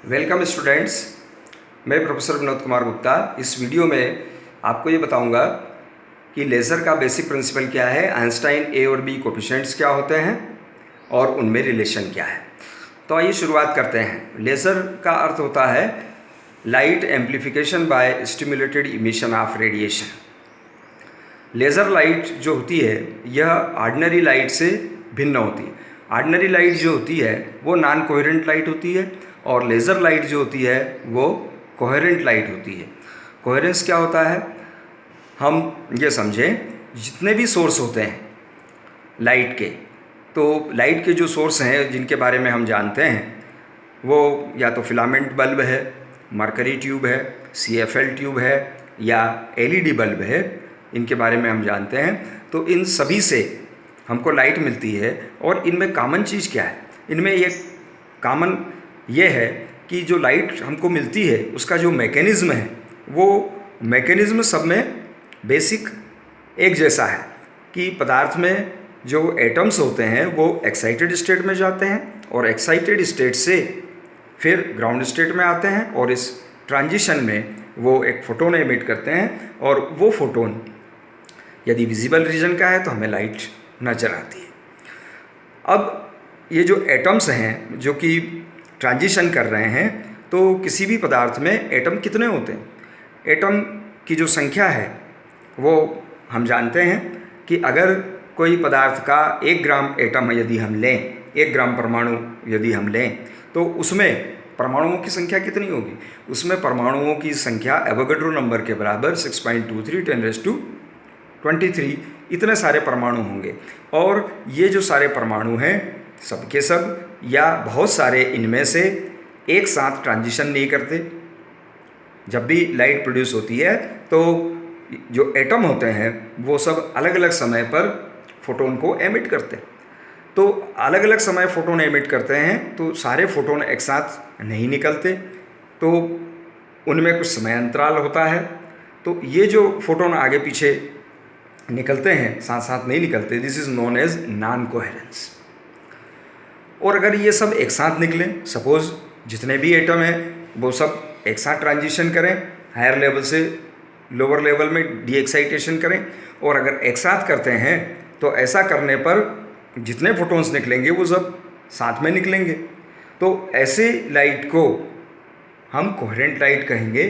Welcome students. मैं professor Vinod Kumar Gupta. इस video में आपको ये बताऊंगा कि लेज़र का बेसिक प्रिंसिपल क्या है, आइंस्टाइन ए और बी कोफिशिएंट्स क्या होते हैं और उनमें रिलेशन क्या है। तो आइए शुरुआत करते हैं। लेज़र का अर्थ होता है light amplification by stimulated emission of radiation. Laser light जो होती है यह ऑर्डिनरी लाइट से भिन्न होती है। ऑर्डिनरी लाइट जो होती है वो नॉन कोहेरेंट लाइट होती है और लेज़र लाइट जो होती है वो कोहेरेंट लाइट होती है। कोहेरेंस क्या होता है, हम ये समझें, जितने भी सोर्स होते हैं लाइट के, तो लाइट के जो सोर्स हैं जिनके बारे में हम जानते हैं वो या तो फिलामेंट बल्ब है, मरकरी ट्यूब है, CFL ट्यूब है या LED बल्ब है, इनके बारे में हम जानते हैं। तो इन सभी से हमको लाइट मिलती है और इनमें कॉमन चीज़ क्या है? इनमें ये कॉमन ये है कि जो लाइट हमको मिलती है उसका जो मैकेनिज़्म है वो मैकेनिज़्म सब में बेसिक एक जैसा है कि पदार्थ में जो एटम्स होते हैं वो एक्साइटेड स्टेट में जाते हैं और एक्साइटेड स्टेट से फिर ग्राउंड स्टेट में आते हैं और इस ट्रांजिशन में वो एक फोटोन एमिट करते हैं और वो फोटोन यदि विजिबल रीजन का है तो हमें लाइट नज़र आती है। अब ये जो एटम्स हैं जो कि ट्रांजिशन कर रहे हैं, तो किसी भी पदार्थ में एटम कितने होते हैं? एटम की जो संख्या है वो हम जानते हैं कि अगर कोई पदार्थ का 1 ग्राम एटम यदि हम लें, 1 ग्राम परमाणु यदि हम लें, तो उसमें परमाणुओं की संख्या कितनी होगी? उसमें परमाणुओं की संख्या एवोगाड्रो नंबर के बराबर 6.23 10⁻23 इतने सारे परमाणु होंगे। और ये जो सारे परमाणु हैं सब के सब या बहुत सारे इनमें से एक साथ ट्रांजिशन नहीं करते। जब भी लाइट प्रोड्यूस होती है तो जो एटम होते हैं वो सब अलग अलग समय पर फोटोन को एमिट करते हैं। तो अलग अलग समय फोटोन एमिट करते हैं तो सारे फोटोन एक साथ नहीं निकलते, तो उनमें कुछ समय अंतराल होता है। तो ये जो फोटोन आगे पीछे निकलते हैं, साथ साथ नहीं निकलते, this is known as non coherence. और अगर ये सब एक साथ निकलें, सपोज़ जितने भी एटम हैं वो सब एक साथ ट्रांजिशन करें, हायर लेवल से लोअर लेवल में डी एक्साइटेशन करें, और अगर एक साथ करते हैं तो ऐसा करने पर जितने फोटोन्स निकलेंगे वो सब साथ में निकलेंगे। तो ऐसे लाइट को हम कोहेरेंट लाइट कहेंगे,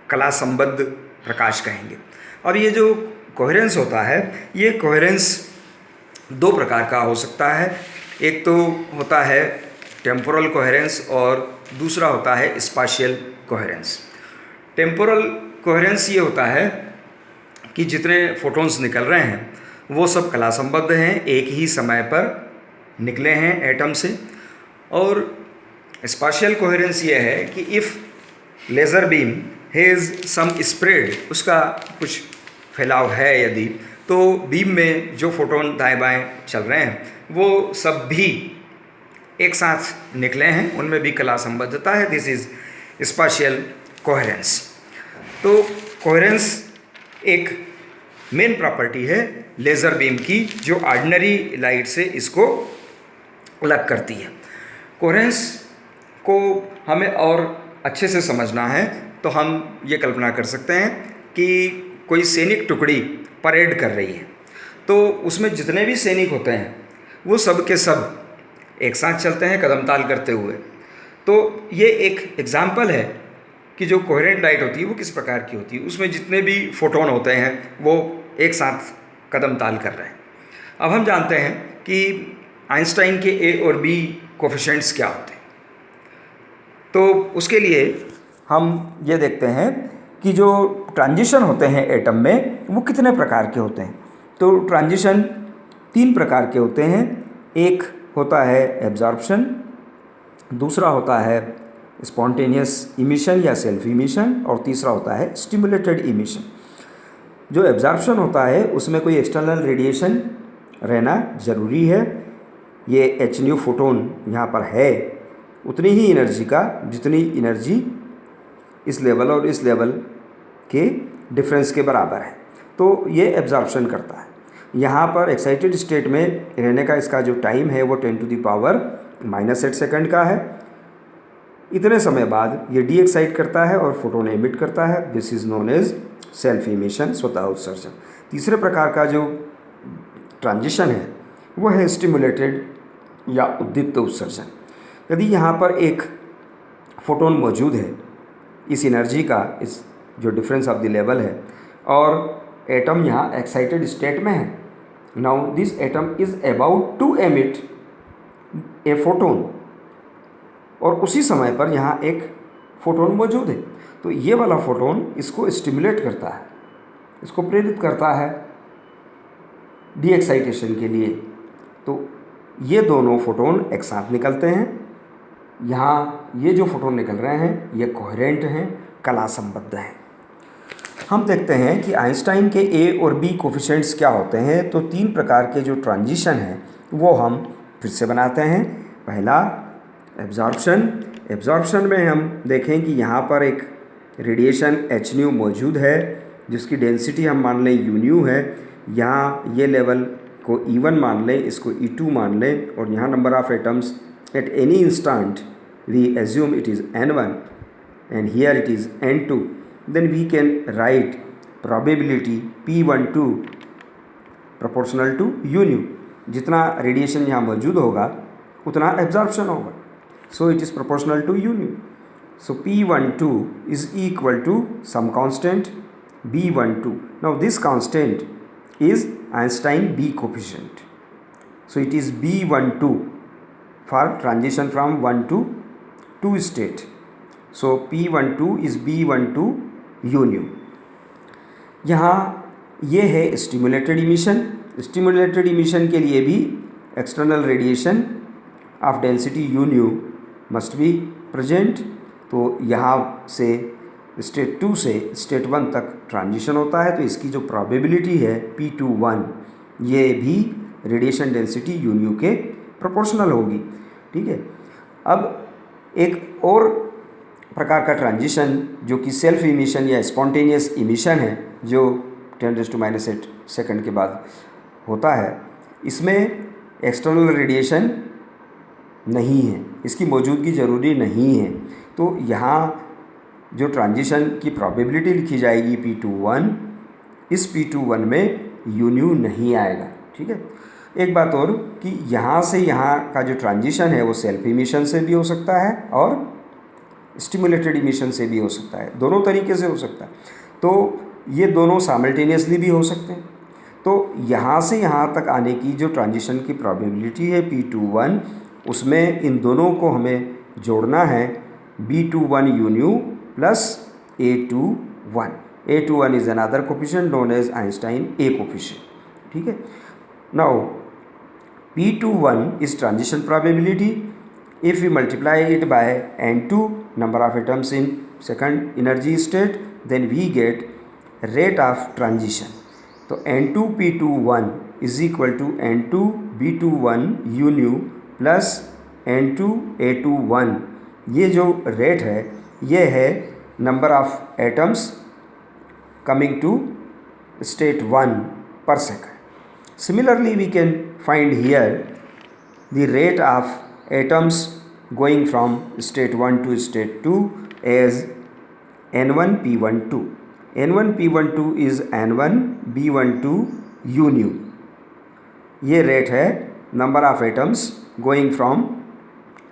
कला संबद्ध प्रकाश कहेंगे। और ये जो कोहेरेंस होता है, ये कोहेरेंस 2 प्रकार का हो सकता है। एक तो होता है टेम्पोरल कोहेरेंस और दूसरा होता है स्पाशियल कोहेरेंस। टेम्पोरल कोहेरेंस ये होता है कि जितने फोटोन्स निकल रहे हैं वो सब कला संबद्ध हैं, एक ही समय पर निकले हैं एटम से। और स्पाशियल कोहेरेंस ये है कि if laser beam has some spread, उसका कुछ फैलाव है यदि, तो बीम में जो फोटोन दाएं बाएं चल रहे हैं वो सब भी एक साथ निकले हैं, उनमें भी कला संबद्धता है। This is spatial coherence. तो कोहेरेंस एक मेन प्रॉपर्टी है लेज़र बीम की जो ऑर्डिनरी लाइट से इसको अलग करती है। कोहेरेंस को हमें और अच्छे से समझना है तो हम ये कल्पना कर सकते हैं कि कोई सैनिक टुकड़ी परेड कर रही है, तो उसमें जितने भी सैनिक होते हैं वो सब के सब एक साथ चलते हैं कदम ताल करते हुए। तो ये एक एग्जाम्पल है कि जो कोहेरेंट लाइट होती है वो किस प्रकार की होती है। उसमें जितने भी फोटोन होते हैं वो एक साथ कदम ताल कर रहे हैं। अब हम जानते हैं कि आइंस्टाइन के ए और बी कोफिशिएंट्स क्या होते हैं। तो उसके लिए हम ये देखते हैं कि जो ट्रांजिशन होते हैं एटम में वो कितने प्रकार के होते हैं। तो ट्रांजिशन 3 प्रकार के होते हैं। एक होता है एब्जॉर्प्शन, दूसरा होता है स्पॉन्टेनियस इमिशन या सेल्फ इमिशन, और तीसरा होता है स्टिमुलेटेड इमिशन। जो एब्जॉर्प्शन होता है उसमें कोई एक्सटर्नल रेडिएशन रहना ज़रूरी है। ये h फोटोन यहाँ पर है उतनी ही एनर्जी का जितनी एनर्जी इस लेवल और इस लेवल के डिफरेंस के बराबर है, तो ये एब्जॉर्प्शन करता है। यहाँ पर एक्साइटेड स्टेट में रहने का इसका जो टाइम है वो 10⁻⁻⁸ सेकंड का है। इतने समय बाद ये डी एक्साइट करता है और फोटोन एमिट करता है। This is known as self emission, स्वतः उत्सर्जन। तीसरे प्रकार का जो ट्रांजिशन है वो है स्टिमुलेटेड या उद्दीप्त उत्सर्जन। यदि यहाँ पर एक फोटोन मौजूद है इस एनर्जी का, इस जो डिफरेंस ऑफ द लेवल है, और एटम यहाँ एक्साइटेड स्टेट में है, now this atom is about to emit a photon, और उसी समय पर यहाँ एक फोटोन मौजूद है, तो ये वाला फोटोन इसको स्टिमुलेट करता है, इसको प्रेरित करता है डी एक्साइटेशन के लिए। तो ये दोनों फोटोन एक साथ निकलते हैं। यहाँ ये जो फोटोन निकल रहे हैं ये कोहेरेंट हैं, कला संबद्ध हैं। हम देखते हैं कि आइंस्टाइन के ए और बी कोफिशिएंट्स क्या होते हैं। तो 3 प्रकार के जो ट्रांजिशन हैं वो हम फिर से बनाते हैं। पहला एब्जॉर्प्शन। एब्जॉर्प्शन में हम देखें कि यहाँ पर एक रेडिएशन एच न्यू मौजूद है जिसकी डेंसिटी हम मान लें यू न्यू है। यहाँ ये लेवल को E1 मान लें, इसको E2 मान लें, और यहाँ number of atoms at any instant we assume it is N1 and here it is N2, then we can write probability P12 proportional to U new. जितना रेडिएशन यहाँ मौजूद होगा उतना एब्जॉर्प्शन होगा, so it is proportional to U new. So P12 is equal to some constant B12. Now this constant is Einstein B coefficient. So it is B12 for transition from 1 to 2 state. So P12 is B12 U new. यहाँ ये है stimulated emission. Stimulated emission के लिए भी external radiation of density you new must be present. तो यहाँ से state 2 से स्टेट 1 तक ट्रांजिशन होता है, तो इसकी जो प्रोबेबिलिटी है P21 ये भी रेडिएशन डेंसिटी यू न्यू के प्रोपोर्शनल होगी। ठीक है। अब एक और प्रकार का ट्रांजिशन जो कि सेल्फ इमिशन या स्पॉन्टेनियस इमिशन है, जो 10⁻⁸ सेकंड के बाद होता है, इसमें एक्सटर्नल रेडिएशन नहीं है, इसकी मौजूदगी ज़रूरी नहीं है। तो यहाँ जो ट्रांजिशन की प्रोबेबिलिटी लिखी जाएगी P21, इस P21 में यू न्यू नहीं आएगा। ठीक है। एक बात और कि यहाँ से यहाँ का जो ट्रांजिशन है वो सेल्फ इमिशन से भी हो सकता है और स्टिमुलेटेड इमिशन से भी हो सकता है, दोनों तरीके से हो सकता है। तो ये दोनों साइमल्टेनियसली भी हो सकते हैं। तो यहाँ से यहाँ तक आने की जो ट्रांजिशन की प्रोबेबिलिटी है P21, उसमें इन दोनों को हमें जोड़ना है, B21 U nu plus A21। A21 is another coefficient known as Einstein A coefficient. ठीक है। Now P21 is transition probability. If we multiply it by N2 number of atoms in second energy state, then we get rate of transition. तो N2 P21 is equal to N2 B21 U nu plus N2 A21। ये जो rate है ये है number of atoms coming to state 1 per second. Similarly, we can find here the rate of atoms going from state 1 to state 2 as N1 P12. N1 P12 is N1 B12 U nu. ये rate है number of atoms going from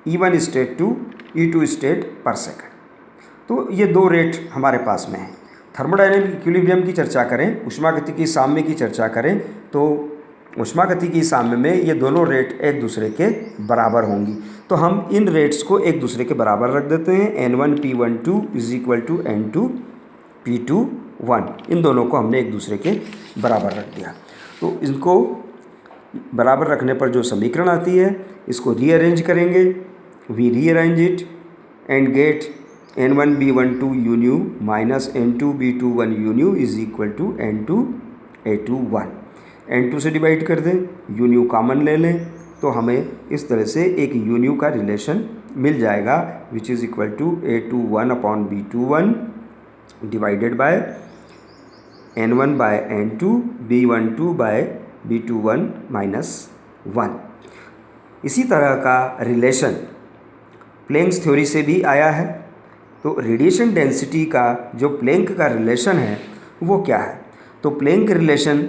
E1 state to E2 state per second. तो ये दो rate हमारे पास में हैं। Thermodynamic equilibrium की चर्चा करें, ऊष्मागतिकी साम्य की चर्चा करें, तो ऊष्मागतिकी साम्य में ये दोनों रेट एक दूसरे के बराबर होंगी। तो हम इन रेट्स को एक दूसरे के बराबर रख देते हैं। N1 P12 is equal to N2 P21। इन दोनों को हमने एक दूसरे के बराबर रख दिया। तो इनको बराबर रखने पर जो समीकरण आती है इसको रीअरेंज करेंगे। We rearrange it and get N1 B12 U nu minus N2 B21 U nu is equal to N2 A21। N2 से डिवाइड कर दें, U न्यू कॉमन ले लें, तो हमें इस तरह से एक U न्यू का रिलेशन मिल जाएगा which is equal to A21 upon B21 divided by N1 by N2 B12 by B21 minus 1। इसी तरह का रिलेशन प्लैंक्स थ्योरी से भी आया है। तो रेडिएशन डेंसिटी का जो प्लैंक का रिलेशन है वो क्या है? तो प्लैंक रिलेशन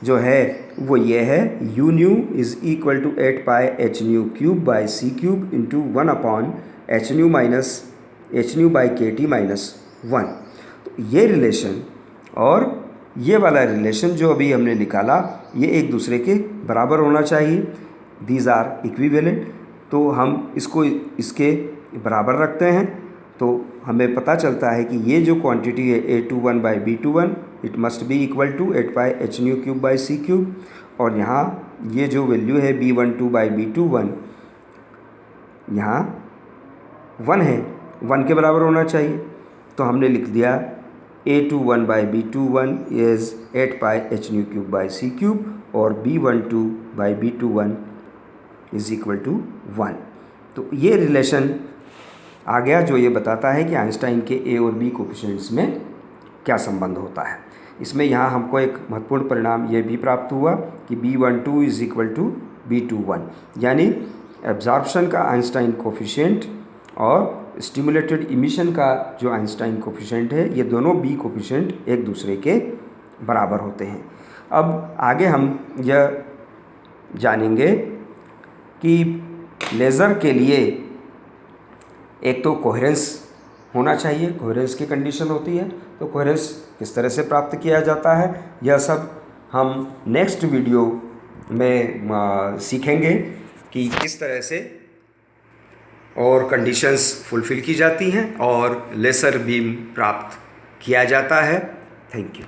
जो है वो ये है, U nu is equal to 8 pi h nu cube by c cube into 1 upon h nu minus h nu by k T minus 1। तो ये रिलेशन और ये वाला रिलेशन जो अभी हमने निकाला ये एक दूसरे के बराबर होना चाहिए, दीज आर इक्विवेलेंट। तो हम इसको इसके बराबर रखते हैं तो हमें पता चलता है कि ये जो क्वांटिटी है A21 by B21 it must be equal to 8 pi h nu cube by c cube, और यहाँ ये जो वैल्यू है B12 बाई B21 यहाँ 1 है, 1 के बराबर होना चाहिए। तो हमने लिख दिया A21 by B21 is 8 pi h nu cube by c cube और B12 by B21 is equal to 1। तो ये रिलेशन आ गया जो ये बताता है कि आइंस्टाइन के ए और बी कोफिशिएंट्स में क्या संबंध होता है। इसमें यहाँ हमको एक महत्वपूर्ण परिणाम ये भी प्राप्त हुआ कि B12 is equal to B21, यानी एब्जॉर्प्शन का आइंस्टाइन कोफिशिएंट और स्टिमुलेटेड इमिशन का जो आइंस्टाइन कोफिशिएंट है ये दोनों बी कोफिशिएंट एक दूसरे के बराबर होते हैं। अब आगे हम यह जानेंगे कि लेज़र के लिए एक तो कोहेरेंस होना चाहिए, कोहेरेंस की कंडीशन होती है। तो कोहेरेंस किस तरह से प्राप्त किया जाता है यह सब हम नेक्स्ट वीडियो में सीखेंगे कि किस तरह से और कंडीशंस फुलफ़िल की जाती हैं और लेज़र बीम प्राप्त किया जाता है। Thank you.